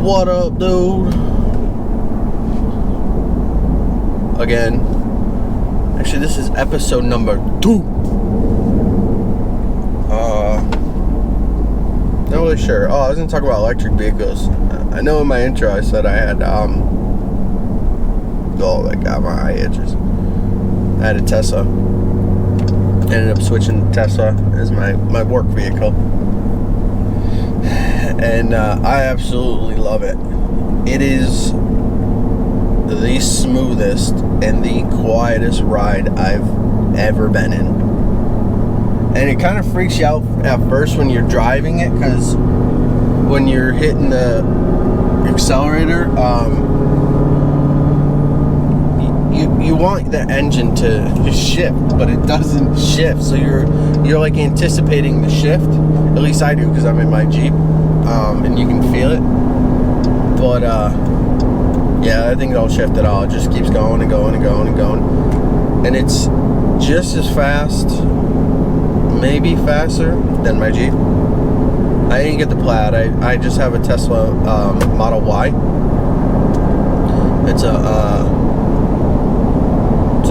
What up, dude? Again. Actually, this is episode number 2. Not really sure. Oh, I was gonna talk about electric vehicles. I know in my intro I said I had oh my god, my eye itches. I had a Tesla. Ended up switching to Tesla as my work vehicle. And I absolutely love it. It is the smoothest and the quietest ride I've ever been in. And it kind of freaks you out at first when you're driving it, because when you're hitting the accelerator, you want the engine to shift, but it doesn't shift. So you're like anticipating the shift. At least I do, because I'm in my Jeep. And you can feel it, but yeah, that thing don't shift at all. It just keeps going and going and going and going, and it's just as fast, maybe faster than my Jeep. I didn't get the Plaid. I just have a Tesla Model Y. It's a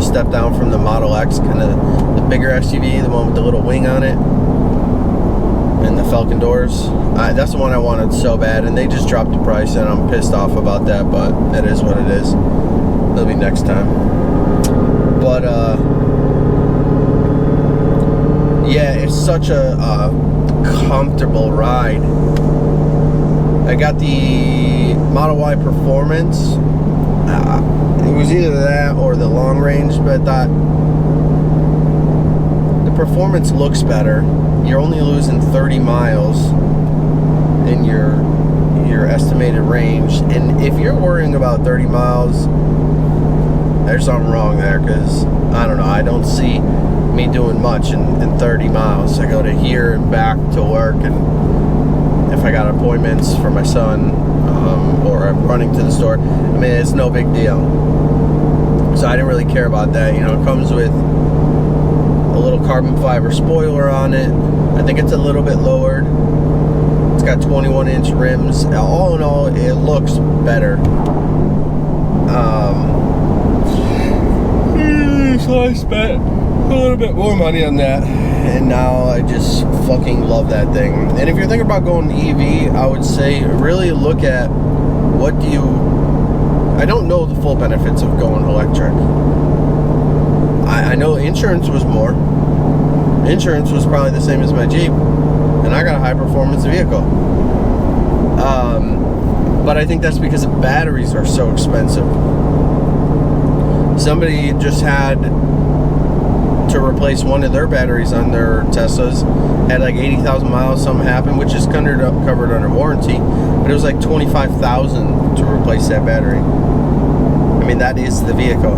step down from the Model X, kind of the bigger SUV, the one with the little wing on it and the Falcon doors. That's the one I wanted so bad, and they just dropped the price, and I'm pissed off about that, but it is what it is. It'll be next time. But yeah, it's such a comfortable ride. I got the Model Y Performance. It was either that or the long range, but I thought the Performance looks better. You're only losing 30 miles in your estimated range, and if you're worrying about 30 miles, there's something wrong there, because I don't know, I don't see me doing much in 30 miles. I go to here and back to work, and if I got appointments for my son, or I'm running to the store, I mean, it's no big deal. So I didn't really care about that. You know, it comes with a little carbon fiber spoiler on it. I think it's a little bit lowered. It's got 21-inch rims. All in all, it looks better. So I spent a little bit more money on that, and now I just fucking love that thing. And if you're thinking about going EV, I would say really look at what do you... I don't know the full benefits of going electric. I know insurance was more. Insurance was probably the same as my Jeep, and I got a high performance vehicle. But I think that's because the batteries are so expensive. Somebody just had to replace one of their batteries on their Teslas. Had like 80,000 miles, something happened, which is covered under warranty, but it was like $25,000 to replace that battery. I mean, that is the vehicle.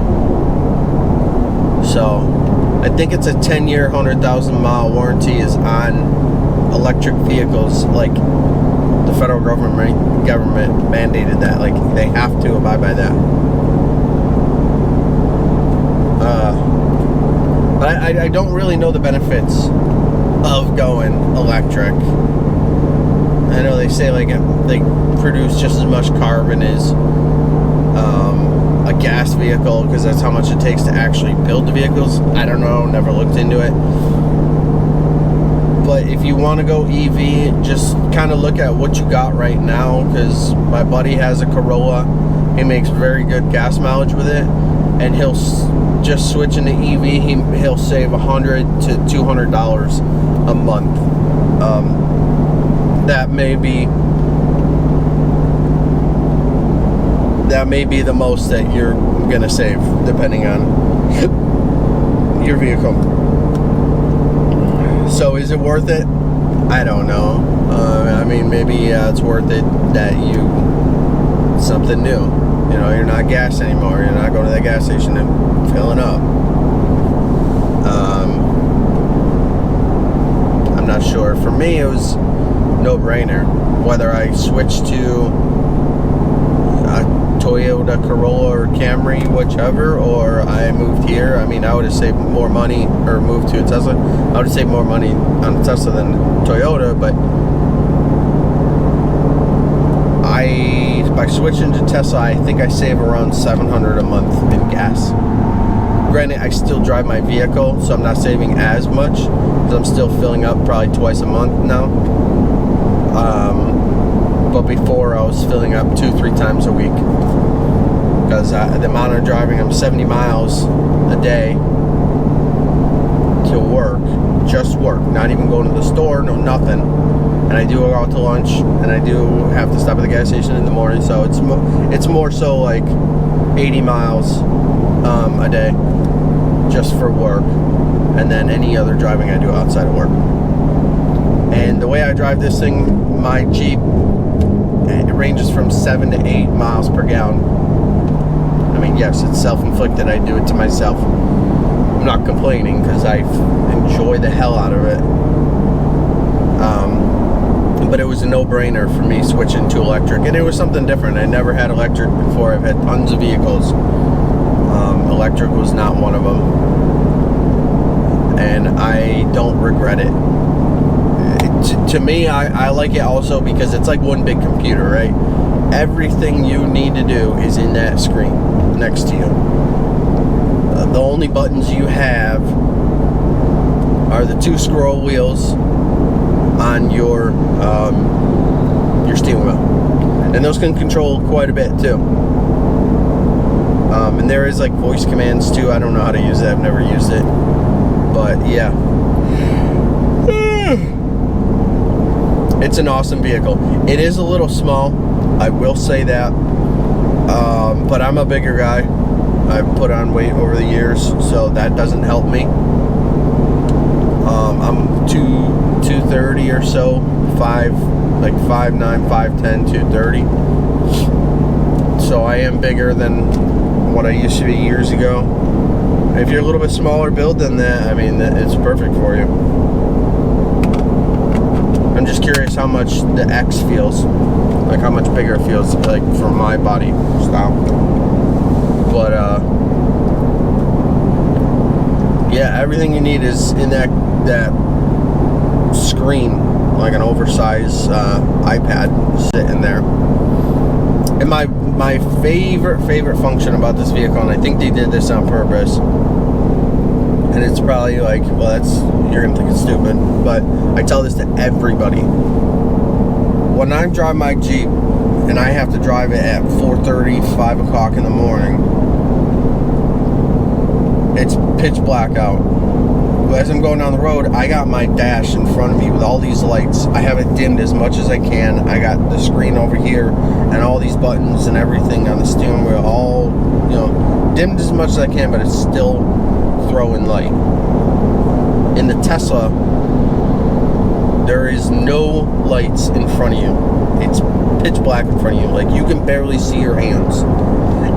So I think it's a 10-year, 100,000 mile warranty is on electric vehicles. Like, the federal government mandated that. Like, they have to abide by that. But I don't really know the benefits of going electric. I know they say like they produce just as much carbon as a gas vehicle, because that's how much it takes to actually build the vehicles. I don't know, never looked into it. But if you want to go EV, just kind of look at what you got right now, because my buddy has a Corolla. He makes very good gas mileage with it, and he'll just switch into EV. He'll save $100 to $200 a month. That may be the most that you're gonna save, depending on your vehicle. So is it worth it? I don't know. I mean, maybe it's worth it that something new. You know, you're not gas anymore. You're not going to that gas station and filling up. I'm not sure. For me, it was no-brainer. Whether I switched to a Toyota Corolla or Camry, whichever, or I moved here, I mean, I would have saved more money, or moved to a Tesla. I would have saved more money on a Tesla than Toyota, but I switching to Tesla, I think I save around $700 a month in gas. Granted, I still drive my vehicle, so I'm not saving as much, because I'm still filling up probably twice a month now. But before, I was filling up 2-3 times a week, because the amount of driving, I'm 70 miles a day to work, just work, not even going to the store, no nothing. And I do go out to lunch, and I do have to stop at the gas station in the morning, so it's more so like 80 miles a day just for work, and then any other driving I do outside of work. And the way I drive this thing, my Jeep, it ranges from 7 to 8 miles per gallon. I mean, yes, it's self-inflicted. I do it to myself. I'm not complaining, because I enjoy the hell out of it. But it was a no-brainer for me switching to electric, and it was something different. I never had electric before. I've had tons of vehicles. Electric was not one of them, and I don't regret it. To me, I like it also because it's like one big computer, right? Everything you need to do is in that screen next to you. The only buttons you have are the 2 scroll wheels on your steering wheel, and those can control quite a bit too. And there is like voice commands too. I don't know how to use it. I've never used it, but yeah. It's an awesome vehicle. It is a little small, I will say that, but I'm a bigger guy. I've put on weight over the years, so that doesn't help me. I'm 230 or so, 5'9", 5'10", 230. So I am bigger than what I used to be years ago. If you're a little bit smaller build than that, I mean, it's perfect for you. I'm just curious how much the X feels, like how much bigger it feels, like for my body style. But yeah, everything you need is in that screen, like an oversized iPad sitting there. And my favorite function about this vehicle, and I think they did this on purpose, and it's probably like, well, you're gonna think it's stupid, but I tell this to everybody. When I drive my Jeep and I have to drive it at 4:30, 5 o'clock in the morning, it's pitch black out. As I'm going down the road, I got my dash in front of me with all these lights. I have it dimmed as much as I can. I got the screen over here and all these buttons and everything on the steering wheel, all, dimmed as much as I can, but it's still throwing light. In the Tesla, there is no lights in front of you. It's pitch black in front of you. Like, you can barely see your hands.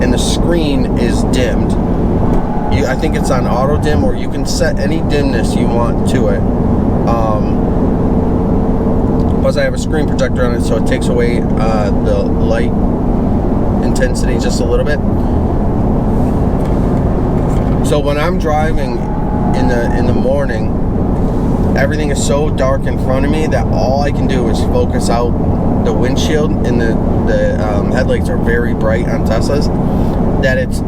And the screen is dimmed. I think it's on auto dim, or you can set any dimness you want to it. Plus I have a screen protector on it, so it takes away the light intensity just a little bit. So when I'm driving in the morning, everything is so dark in front of me that all I can do is focus out the windshield, and the headlights are very bright on Teslas, that it's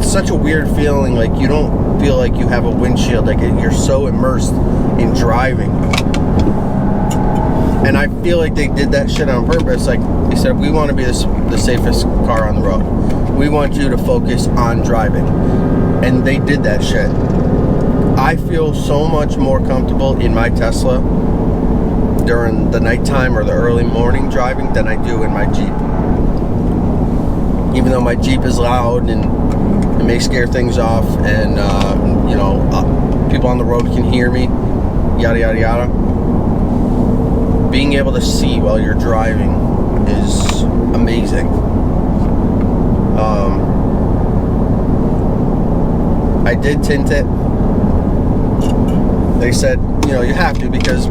such a weird feeling. Like, you don't feel like you have a windshield, like you're so immersed in driving. And I feel like they did that shit on purpose. Like, they said, we want to be the safest car on the road. We want you to focus on driving. And they did that shit. I feel so much more comfortable in my Tesla during the nighttime or the early morning driving than I do in my Jeep. Even though my Jeep is loud and it may scare things off, and people on the road can hear me, yada yada yada. Being able to see while you're driving is amazing. I did tint it. They said, you have to, because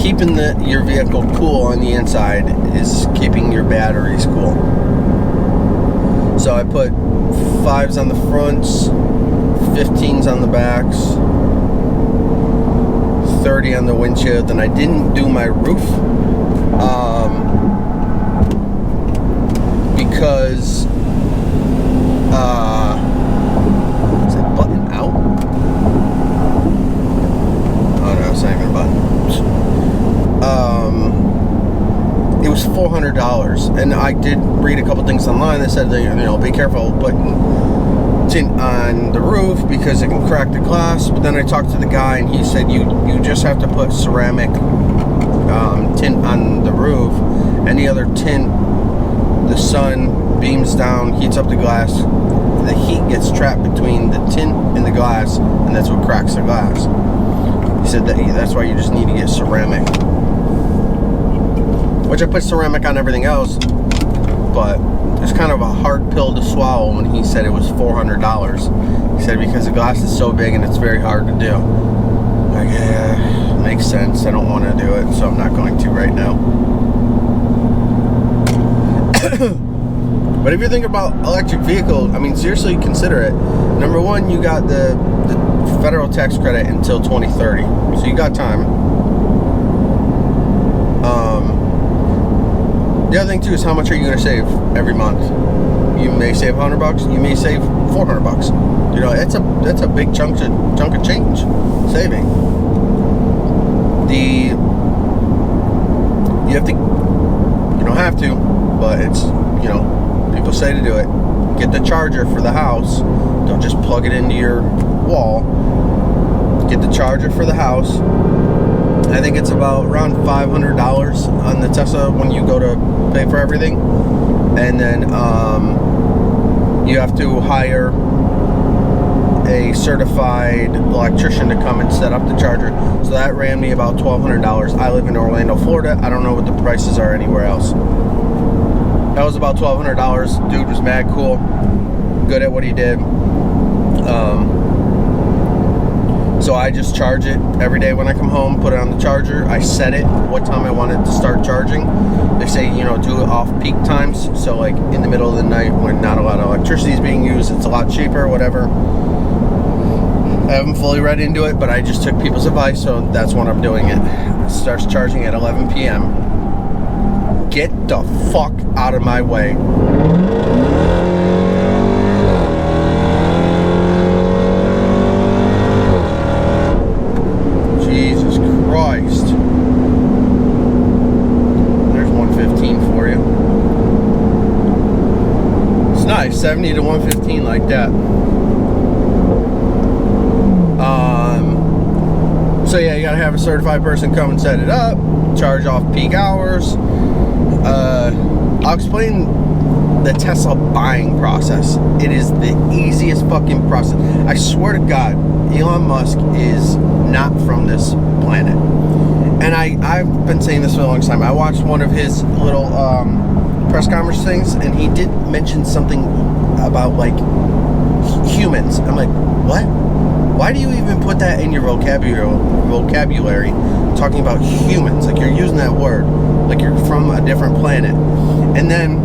keeping your vehicle cool on the inside is keeping your batteries cool. So I put 5s on the fronts, 15s on the backs, 30 on the windshield, and I didn't do my roof. it was $400. And I did read a couple things online that said that, you know, be careful putting tint on the roof because it can crack the glass. But then I talked to the guy and he said you just have to put ceramic tint on the roof. Any other tint, the sun beams down, heats up the glass, the heat gets trapped between the tint and the glass, and that's what cracks the glass. He said that's why you just need to get ceramic, which I put ceramic on everything else, but it's kind of a hard pill to swallow when he said it was $400. He said because the glass is so big and it's very hard to do. Like, yeah, makes sense. I don't want to do it, so I'm not going to right now. But if you think about electric vehicle, I mean, seriously consider it. Number one, you got the federal tax credit until 2030, so you got time. The other thing too is how much are you going to save every month? You may save $100. You may save $400. You know, that's a big chunk of change saving. You don't have to, but it's, you know, people say to do it. Get the charger for the house. Don't just plug it into your wall. Get the charger for the house. I think it's about around $500 on the Tesla when you go to pay for everything. And then you have to hire a certified electrician to come and set up the charger. So that ran me about $1,200. I live in Orlando, Florida. I don't know what the prices are anywhere else. That was about $1,200. Dude was mad cool, good at what he did. So I just charge it every day when I come home, put it on the charger. I set it what time I want it to start charging. They say, you know, do it off peak times. So like in the middle of the night when not a lot of electricity is being used, it's a lot cheaper, whatever. I haven't fully read into it, but I just took people's advice, so that's when I'm doing it. It starts charging at 11 p.m. Get the fuck out of my way. Jesus Christ. There's 115 for you. It's nice, 70 to 115 like that. So yeah, you gotta have a certified person come and set it up, charge off peak hours. I'll explain the Tesla buying process. It is the easiest fucking process. I swear to God, Elon Musk is not from this planet. And I've been saying this for a long time. I watched one of his little press conference things, and he did mention something about like humans. I'm like, what? Why do you even put that in your vocabulary, talking about humans? Like you're using that word, like you're from a different planet. And then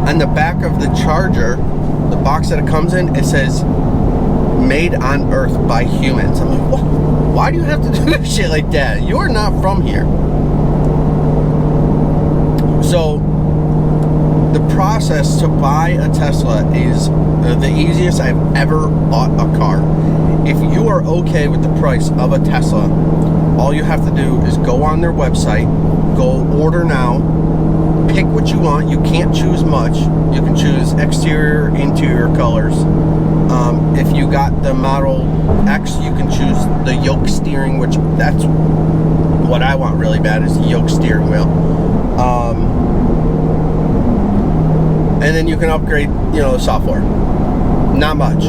on the back of the charger, the box that it comes in, it says, made on Earth by humans. I'm like, what? Why do you have to do shit like that? You're not from here. So the process to buy a Tesla is the easiest I've ever bought a car. If you are okay with the price of a Tesla, all you have to do is go on their website, go order now, pick what you want. You can't choose much. You can choose exterior, interior colors. If you got the Model X, you can choose the yoke steering, which that's what I want really bad, is the yoke steering wheel. And then you can upgrade, you know, the software. Not much.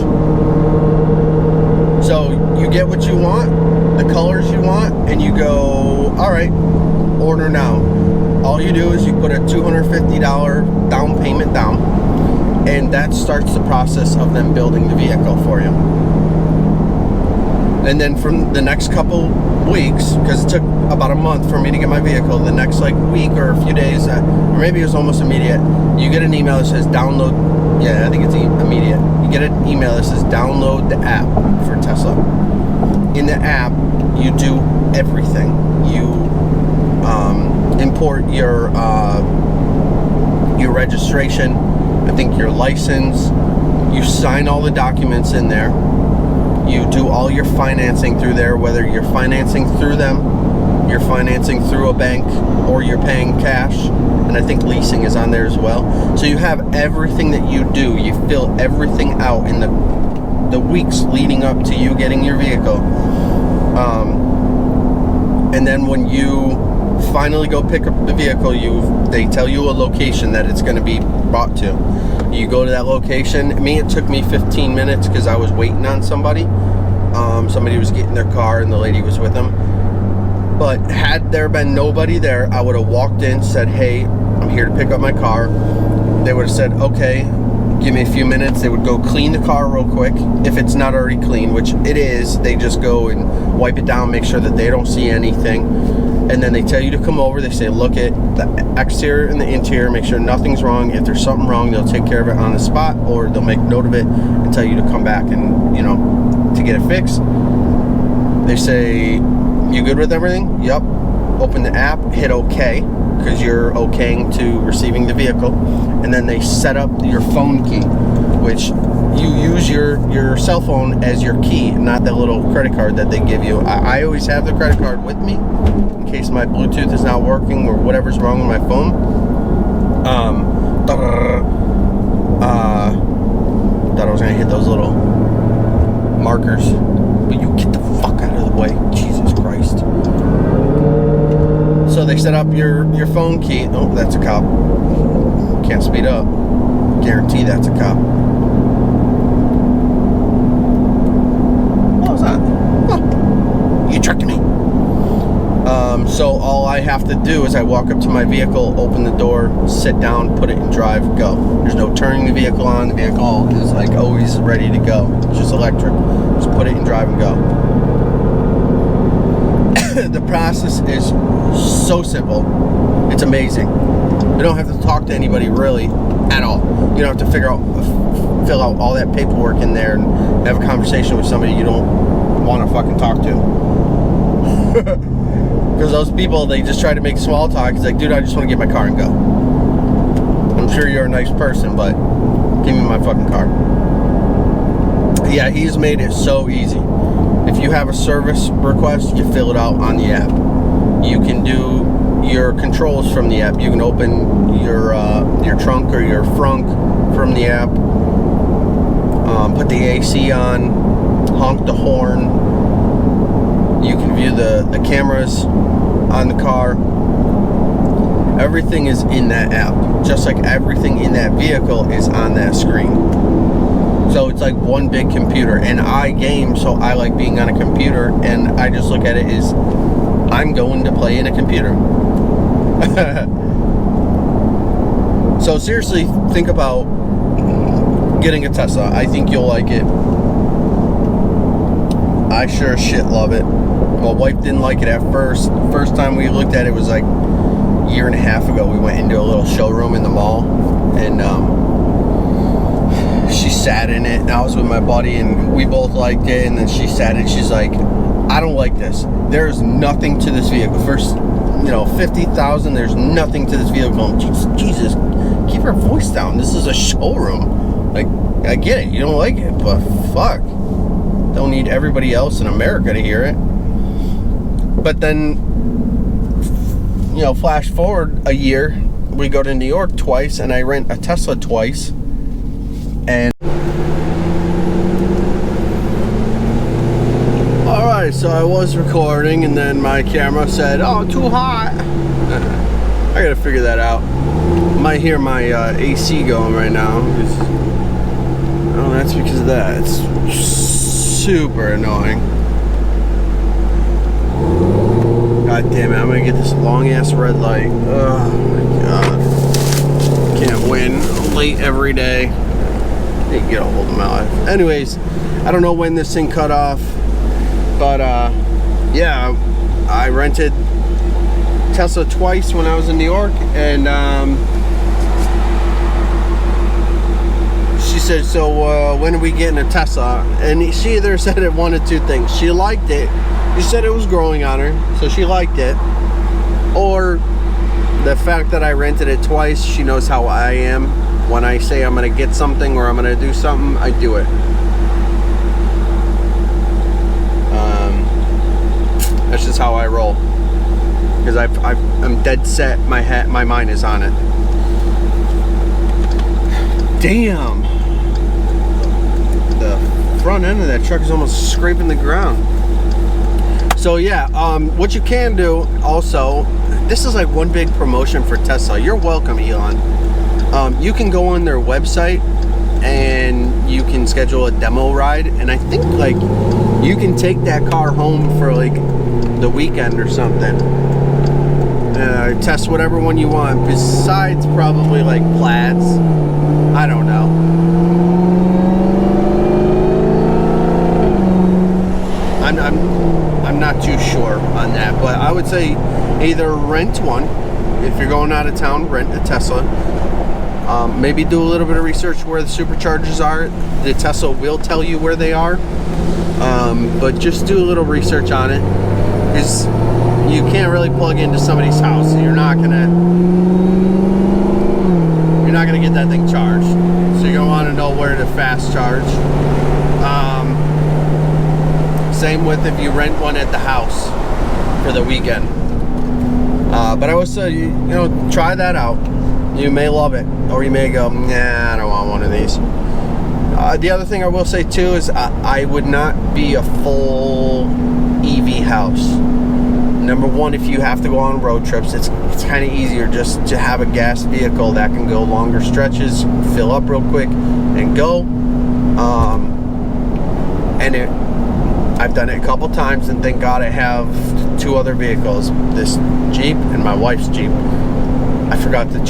So you get what you want, the colors you want, and you go, all right, order now. All you do is you put a $250 down payment down, and that starts the process of them building the vehicle for you. And then from the next couple weeks, because it took about a month for me to get my vehicle, the next like week or a few days, or maybe it was almost immediate, you get an email that says download. Yeah, I think it's immediate. You get an email that says download the app for Tesla. In the app, you do everything. You import your registration, I think your license. You sign all the documents in there. You do all your financing through there, whether you're financing through them you're financing through a bank or you're paying cash, and I think leasing is on there as well. So you have everything that you do. You fill everything out in the weeks leading up to you getting your vehicle. And then when you finally go pick up the vehicle, they tell you a location that it's going to be brought to. You go to that location. It took me 15 minutes because I was waiting on somebody. Somebody was getting their car and the lady was with them. But had there been nobody there, I would have walked in, said, hey, I'm here to pick up my car. They would have said, okay, give me a few minutes. They would go clean the car real quick. If it's not already clean, which it is, they just go and wipe it down, make sure that they don't see anything. And then they tell you to come over. They say, look at the exterior and the interior, make sure nothing's wrong. If there's something wrong, they'll take care of it on the spot, or they'll make note of it and tell you to come back and, to get it fixed. They say, you good with everything? Yep. Open the app, hit OK, because you're okaying to receiving the vehicle. And then they set up your phone key, which you use your cell phone as your key, not that little credit card that they give you. I always have the credit card with me in case my Bluetooth is not working or whatever's wrong with my phone. Thought I was gonna hit those little markers, but you get the fuck out of the way, Jesus Christ. So they set up your phone key. Oh, that's a cop. Can't speed up. Guarantee that's a cop. What was that? Huh. You tricked me. So all I have to do is I walk up to my vehicle, open the door, sit down, put it in drive, go. There's no turning the vehicle on. The vehicle is like always ready to go. It's just electric. Just put it in drive and go. The process is so simple. It's amazing. You don't have to talk to anybody really at all. You don't have to fill out all that paperwork in there and have a conversation with somebody you don't want to fucking talk to. Because those people, they just try to make small talk. It's like, dude, I just want to get my car and go. I'm sure you're a nice person, but give me my fucking car. Yeah, he's made it so easy. If you have a service request, you fill it out on the app. You can do your controls from the app. You can open your trunk or your frunk from the app. Put the AC on. Honk the horn. You can view the cameras on the car. Everything is in that app. Just like everything in that vehicle is on that screen. So it's like one big computer. And I game, so I like being on a computer. And I just look at it as I'm going to play in a computer. So seriously, think about getting a Tesla. I think you'll like it. I sure as shit love it. My wife didn't like it at first. First time we looked at it was like a year and a half ago. We went into a little showroom in the mall, and she sat in it, and I was with my buddy, and we both liked it. And then she sat in, she's like, I don't like this. There's nothing to this vehicle. First, 50,000, there's nothing to this vehicle. Jesus, keep her voice down. This is a showroom. Like, I get it, you don't like it, but fuck. Don't need everybody else in America to hear it. But then, flash forward a year, we go to New York twice, and I rent a Tesla twice. And alright, so I was recording, and then my camera said, oh, too hot. I gotta figure that out. You might hear my AC going right now. Oh, that's because of that. It's super annoying. God damn it, I'm gonna get this long ass red light. Oh my god. Can't win. I'm late every day. Need to get a hold of my life. Anyways, I don't know when this thing cut off, but yeah, I rented Tesla twice when I was in New York, and she said, so when are we getting a Tesla? And she either said it one of two things. She liked it. She said it was growing on her, so she liked it. Or the fact that I rented it twice, she knows how I am. When I say I'm going to get something or I'm going to do something, I do it. That's just how I roll. because I'm dead set. My mind is on it. Damn, the front end of that truck is almost scraping the ground. So yeah, what you can do also, this is like one big promotion for Tesla. You're welcome, Elon. You can go on their website and you can schedule a demo ride, and I think like you can take that car home for like the weekend or something. Test whatever one you want, besides probably like Plaids. I don't know. I'm not too sure on that, but I would say either rent one. If you're going out of town, rent a Tesla. Maybe do a little bit of research where the superchargers are. The Tesla will tell you where they are, but just do a little research on it, because you can't really plug into somebody's house. You're not gonna get that thing charged. So you're gonna want to know where to fast charge. Same with if you rent one at the house for the weekend. But I would say, you know, try that out. You may love it, or you may go, nah, I don't want one of these. The other thing I will say too is I would not be a full EV house. Number one, if you have to go on road trips, it's kind of easier just to have a gas vehicle that can go longer stretches, fill up real quick, and go. I've done it a couple times, and thank God I have two other vehicles, this Jeep and my wife's Jeep. I forgot to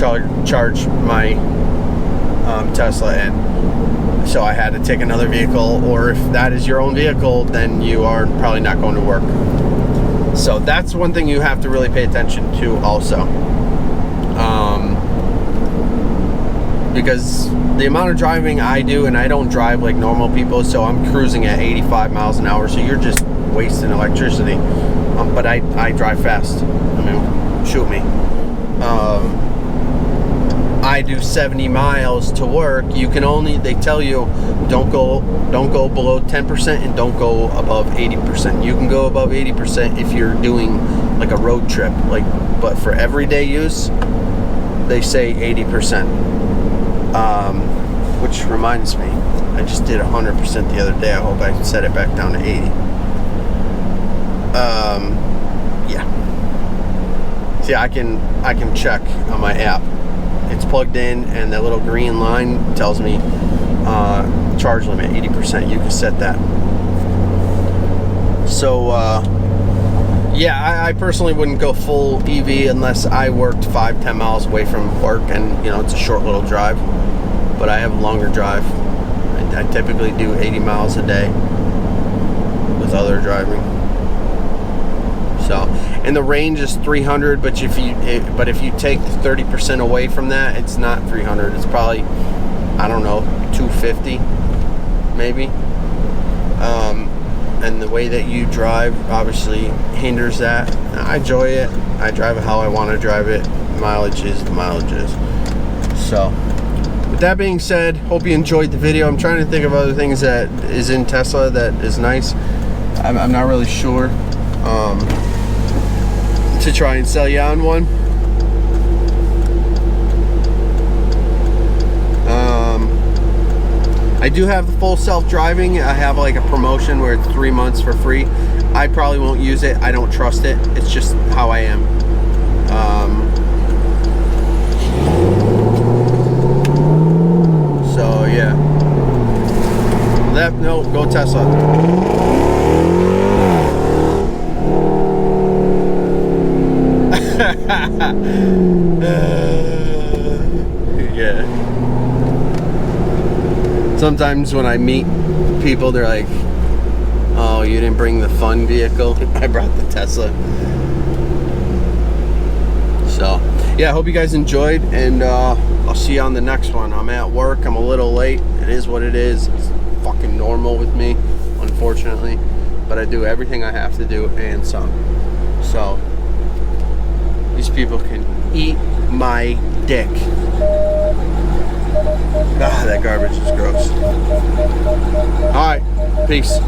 charge my Tesla in, so I had to take another vehicle, or if that is your own vehicle, then you are probably not going to work. So that's one thing you have to really pay attention to also. Because the amount of driving I do, and I don't drive like normal people, so I'm cruising at 85 miles an hour, so you're just wasting electricity. But I drive fast. I mean, shoot me. I do 70 miles to work. You can only, they tell you, don't go below 10% and don't go above 80%. You can go above 80% if you're doing like a road trip, but for everyday use, they say 80%. Which reminds me, I just did 100% the other day. I hope I set it back down to 80. Yeah. See, I can check on my app. It's plugged in, and that little green line tells me charge limit 80%. You can set that. So yeah, I personally wouldn't go full EV unless I worked 5-10 miles away from work, and you know, it's a short little drive. But I have a longer drive. I typically do 80 miles a day with other driving. So, and the range is 300, but if you take 30% away from that, it's not 300. It's probably, I don't know, 250 maybe. And the way that you drive obviously hinders that. I enjoy it. I drive it how I want to drive it. Mileage is the mileage is. So, with that being said, hope you enjoyed the video. I'm trying to think of other things that is in Tesla that is nice. I'm not really sure. To try and sell you on one. I do have the full self-driving. I have like a promotion where it's 3 months for free. I probably won't use it. I don't trust it. It's just how I am. So yeah. No, go Tesla. Yeah. Sometimes when I meet people, they're like, "Oh, you didn't bring the fun vehicle." I brought the Tesla. So, yeah, I hope you guys enjoyed, and I'll see you on the next one. I'm at work. I'm a little late. It is what it is. It's fucking normal with me, unfortunately. But I do everything I have to do and some. So, these people can eat my dick. Ah, that garbage is gross. Alright, peace.